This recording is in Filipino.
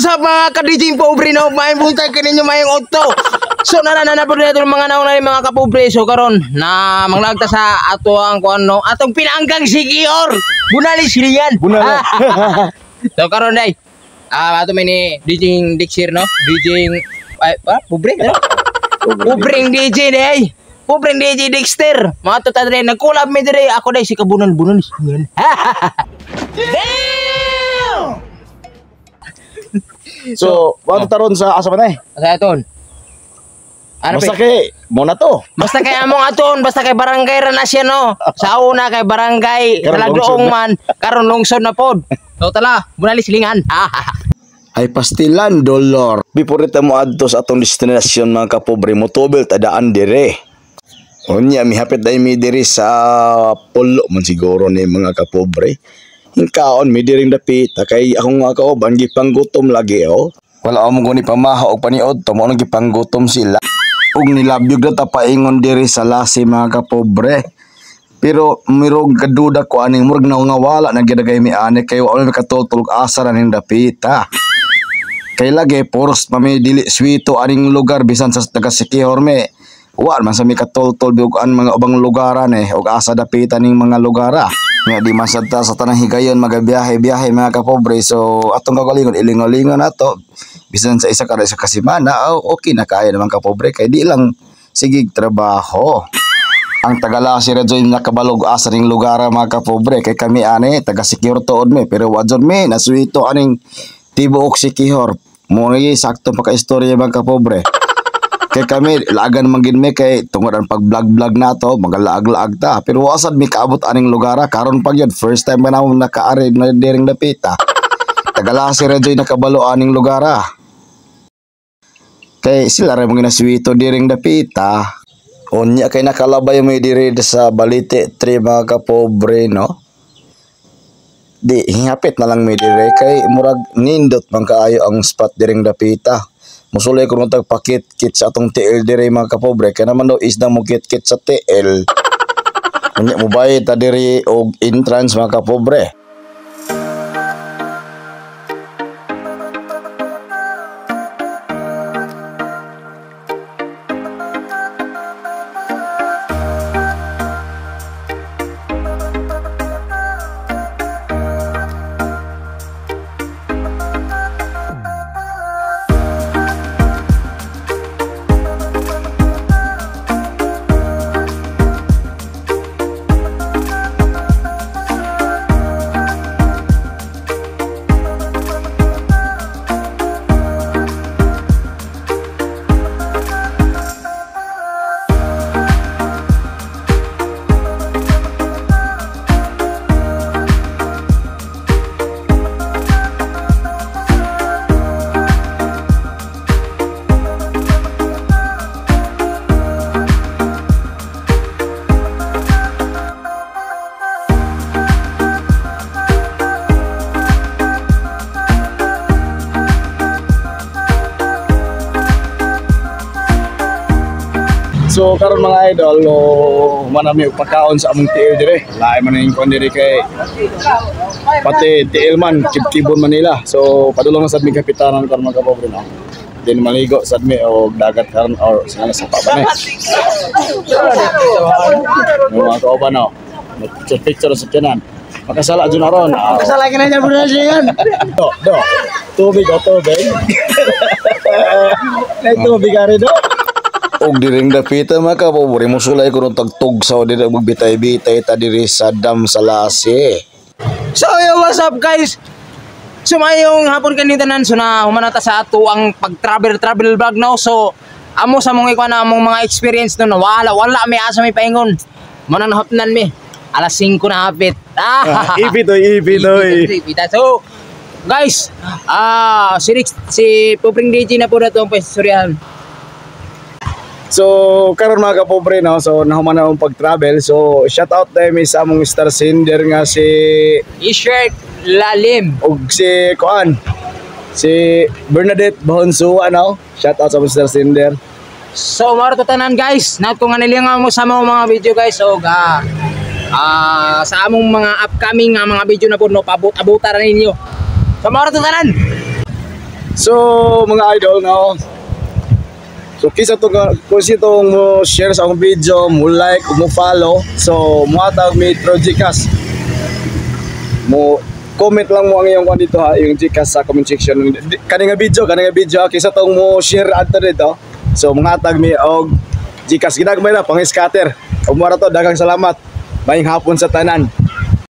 what's up mga ka-DJ pobre no? May buntay kaninyo mayong auto. So nananapod na itong mga naong na mga kapobre. So karon na manglagta sa ato ang kuano, atong pinanggang si Kior. Bunali silian. Bunala. So karon day. Ato may ni DJ Dixir no? DJ pobre no? Pobreng DJ day. Pobreng DJ Dexter. Mga to tadre nagkulab mi dire ako day si kabunan-bunan silian. Damn! So, wala taron sa asa man eh. Asa aton? Ano Basta kay mo na to. Basta kay among aton, basta kay barangay ra na siya no. Sa una kay barangay Karon Talagdoong man, karon lungsod na pod. So tala, bunali silingan. Ay pastilan dollar. Before mo adto sa atong destinasyon mga kapobre mo tobel tadaan dire. Unya mi hapit dai mi diri sa pulo man siguro ni mga kapobre. Hingkaon mi diring dapit kay akong mga kauban gipanggutom lagi oh. Wala mo guni pamaha og paniod to mo nang gipanggutom sila. Ug nilabyog na tapaingon diri sa lasi mga kapobre. Pero mirog kaduda ko aning murag na nga wala na gidagay mi ani kay wala katultulog asa ra ning dapita. Kay lagi poros mami dili swito aning lugar bisan sa taga Sikihor me. Wa man sa mi katultol biugan mga ubang lugaran ug asa dapita ning mga lugara. Nga di masada sa tanang higayon magabiyahe-biyahe mga kapobre. So atong kagalingon ilingalingon ato bisan sa isa kada sa kasimana okay na kaya naman kapobre kay di lang sigig trabaho. Ang Tagalasi ra joy nakabalog asa ning lugar mga kapobre kay kami ani taga Sikihor tuod mi pero wa jud mi nasuito aning tibuok Sikihor. Mo ni sakto pa ka istorya mga kapobre. Kay kami lagan manggid mi kay tungod ang pag-vlog nato magalaag-laag ta pero wasad mi kaabot aning lugar karon pag yun first time na namo nakaari na diring dapita. Tagalasi ra joy nakabalo aning lugar. Kay sila ra mga naswito diring dapita. Unya kay nakalabay mo diri sa Balite 3 mga kapobre no. Di hingapit na lang mi diri kay murag nindot man kaayo ang spot diring dapita. Musulay ko nung tagpakit-kit sa atong TL diri mga kapobre. Kaya naman daw is na mo kit-kit sa TL. Kanya mo bayad ta diri o entrance mga kapobre. So karon mga idol, manami og pagkaon sa among TL dire. Laay man ning kon dire kay pati TL man kibkibon Manila. So padulong sad mi kapitanan karon mga kapobre no. Din maligo sad mi og dagat karon or sa pa ni. Mga kauban no. Picture sa tiyanan. Makasala jud aron. Kasala ka na niya bro yan. Do. Tubig o tubig. Nay tubig ari do. Og diring dapita mga kapobre mo sulay ko nung tagtugsaw diri magbitay-bitay ta diri sa dam sa Lasi. So yo, what's up guys? Sumayong hapon kanitanan so na humanata sa ato ang pag-travel vlog now. So amo sa mong ikuan na among mga experience no wala may asa may paingon. Mo nang nahapnan mi. Alas 5 na hapit. Ibitoy. So guys, si Popring DJ na po na itong pwestoryahan. So karon mga kapobre no, so nahuman na akong pag-travel. So shout out tayo sa among star sender nga si T-shirt Lalim og si Bernadette Bahonso ano. Shout out sa among star sender. So maro to tanan guys, nat ko nga nilingaw mo sa mga video guys og sa among mga upcoming mga video na po no pabot-abota ra ninyo. So maro to tanan. So mga idol no. So kisa to kung sitong mo share sa akong video, mo like, mo follow. So mo atag mi through Gcash. Mo comment lang mo ang iyong kung dito ha, yung Gcash sa comment section. Kani nga video kisa tong mo share adto dito. So mga atag mi og Gcash ginagmay na pang scatter. Ug mo ra to daghang salamat. Mayong hapon sa tanan.